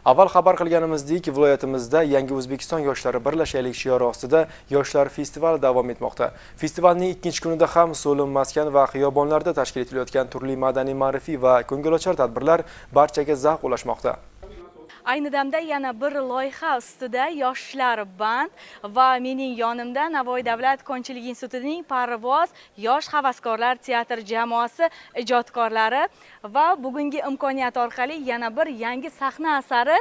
Avval xabar qilganimizdek, viloyatimizda Yangi O'zbekiston yoshlari birlashaylik shiori ostida yoshlar festivali davom etmoqda. Festivalning ikkinchi kunida ham so'lim maskan va xiyobonlarda tashkil etilayotgan turli madaniy, ma'rifiy va ko'ngilochar tadbirlar barchaga zavq ulashmoqda. Ayni damda yana bir loyiha ustida yoshlar band va mening yonimda Navoiy davlat konchilik institutining Parvoz yosh havaskorlar teatr jamoasi ijodkorlari va bugungi imkoniyat orqali yana bir yangi sahna asari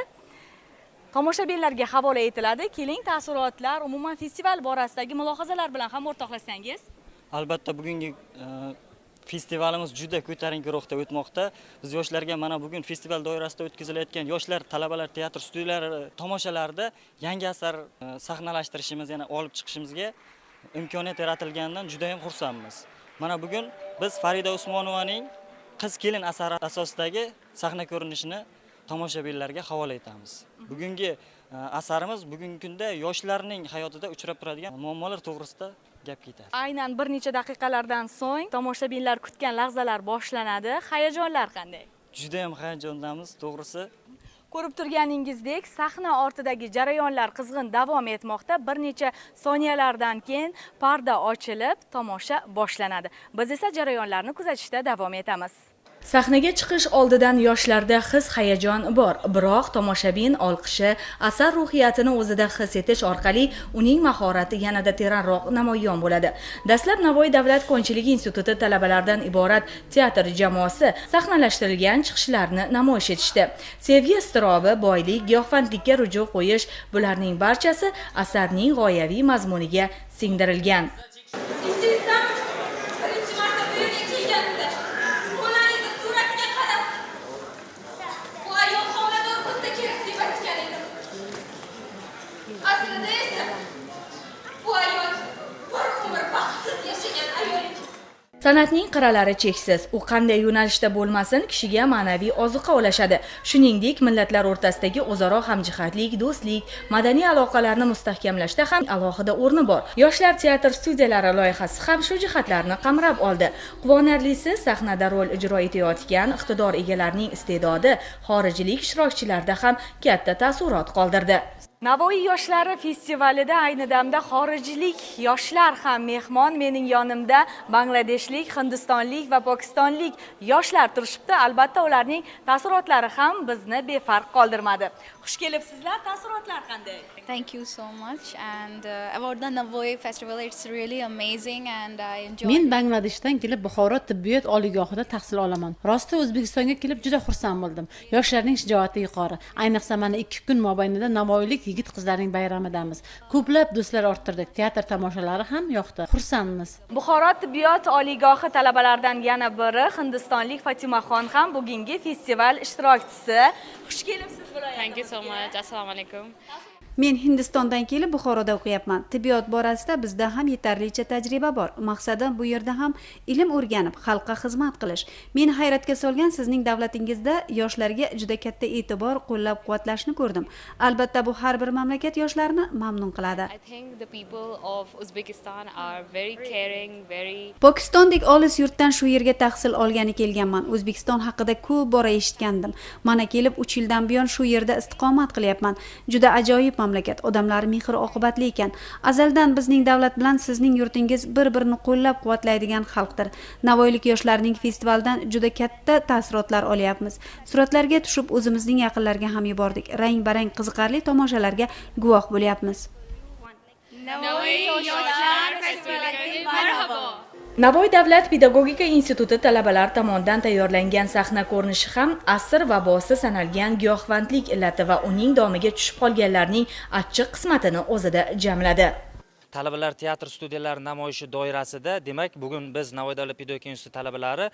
tomoshabinlarga havola etiladi. Keling, taassurotlar, umuman festival borasidagi mulohazalar bilan ham o'rtoqlashsangiz. Albatta bugungi festivalimiz juda ko'tarinki ruhda o'tmoqda. Biz yoshlarga mana bugun festival doirasida o'tkazilayotgan yoshlar talabalar teatr studiyalari tomoshalarida yangi asar sahnalashtirishimiz, yana olib chiqishimizga imkoniyat yaratilganidan juda ham xursandmiz. Mana bugun biz Farida Usmonovaning Qiz kelin asari asosidagi sahna ko'rinishini tomoshabinlarga havola etamiz. Bugungi asarimiz bugungi kunda yoshlarning hayotida uchrab turadigan muammolar to'g'risida gap ketadi. Aynan bir necha daqiqalardan so'ng tomoshabinlar kutgan lahzalar boshlanadi. Hayajonlar qanday? Juda ham hayajondamiz, to'g'risi. Ko'rib turganingizdek, sahna ortidagi jarayonlar qizg'in davom etmoqda. Bir necha soniyalardan keyin parda ochilib, tomosha boshlanadi. Biz esa jarayonlarni kuzatishda davom etamiz. Sahnaga chiqish oldidan yoshlarda his-hayajon bor, biroq tomoshabin olqishi, asar ruhiyatini o'zida his etish orqali uning mahorati yanada teranroq namoyon bo'ladi. Dastlab Navoiy davlat konchilik instituti talabalaridan iborat teatr jamoasi sahnalashtirilgan chiqishlarni namoyish etishdi. Sevgi iztirobi, boylik, giyohvandlikka ruju qo'yish, bularning barchasi asarning g'oyaviy mazmuniga singdirilgan. San'atning qirralari cheksiz. U qanday yo'nalishda bo'lmasin, kishiga ma'naviy ozuqa ulashadi. Shuningdek, millatlar o'rtasidagi o'zaro hamjihatlik, do'stlik, madaniy aloqalarni mustahkamlashda ham alohida o'rni bor. Yoshlar teatr studiyalari loyihasi ham shu jihatlarni qamrab oldi. Quvonarlisi, sahnada rol ijro etayotgan iqtidor egalarining iste'dodi xorijlik ishtirokchilarda ham katta taassurot qoldirdi. Navoiy yoshlari festivalida ayni damda xorijlik yoshlar ham mehmon. Mening yonimda Bangladeshlik, Hindistonlik va Pokistonlik yoshlar turishibdi. Albatta ularning taassurotlari ham bizni befarq qoldirmadi. Xush kelibsizlar. Taassurotlar qanday? Thank you so much, and about the Navoiy festival, it's really amazing and I enjoy. Men Bangladeshdan kelib Buxoro tibbiyot oliygohida tahsil olaman. Rosti O'zbekistonga kelib juda xursand bo'ldim. Yoshlarning shijoati yuqori. Ayniqsa mana 2 kun mobaynida navoiylik yigit qizlarning bayramidamiz. Ko'plab do'stlar orttirdik. Teatr tomoshalari ham yoqdi. Xursandmiz. Buxoro tibbiyot oliygohi talabalaridan yana biri Hindistonlik Fatimaxon ham bugungi festival ishtirokchisi. Xush kelibsiz viloyatimizga. Thank you so much. Assalomu alaykum. Men Hindistondan kelib Buxoroda o'qiyapman. Tibbiyot borasida bizda ham yetarlicha tajriba bor. Maqsadim bu yerda ham ilm o'rganib, xalqqa xizmat qilish. Meni hayratga solgan sizning davlatingizda yoshlarga juda katta e'tibor, qo'llab-quvvatlashni ko'rdim. Albatta bu har bir mamlakat yoshlarini mamnun qiladi. I think the people of Uzbekistan are very caring, very. Pokistondek olis yurtdan shu yerga tahsil olgani kelganman. O'zbekiston haqida ko'p bora eshitgandim. Mana kelib 3 yildan buyon shu yerda istiqomat qilyapman. Juda ajoyib mamlakat, odamlari mehr oqibatli ekan. Azaldan bizning davlat bilan sizning yurtingiz bir-birini qo'llab-quvvatlaydigan xalqdir. Navoiylik yoshlarning festivalidan juda katta taassurotlar olyapmiz. Suratlarga tushib o'zimizning yaqinlarga ham yubordik. Rang-barang qiziqarli tomoshalarga guvoh bo'lyapmiz. Navoiy yoshlar festivaliga marhabo. Navoiy davlat pedagogika instituti talabalari tomonidan tayyorlangan sahna ko'rinishi ham asr vabosi sanalgan giyohvandlik illati va uning domiga tushib qolganlarning achchiq qismatini o'zida jamladi. Talabalar teatr studiyalari namoyishi doirasida, demak, bugun biz Navoiy davlat pedagogika instituti talabalari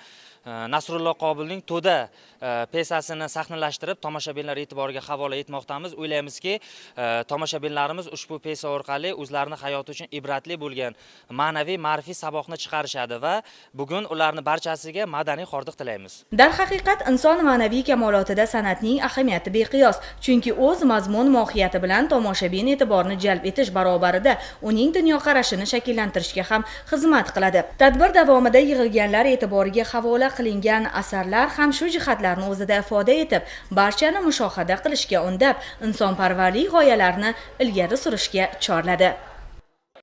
Nasrulloh Qobilning To'da pesasini sahnalashtirib tomoshabinlar e'tiboriga havola etmoqdamiz. O'ylaymizki, tomoshabinlarimiz ushbu pesa orqali o'zlarining hayoti uchun ibratli bo'lgan ma'naviy, ma'rifiy saboqni chiqarishadi va bugun ularning barchasiga madaniy hordiq tilaymiz. Darhaqiqat inson ma'naviy kamolotida san'atning ahamiyati beqiyos, chunki o'z mazmun mohiyati bilan tomoshabin e'tiborini jalb etish barobarida uning uning dunyoqarashini shakllantirishga ham xizmat qiladi. Tadbir davomida yig'ilganlar e'tiboriga havola qilingan asarlar ham shu jihatlarni o'zida ifoda etib, barchani mushohada qilishga undab, insonparvarlik g'oyalarini ilgari surishga chorladi.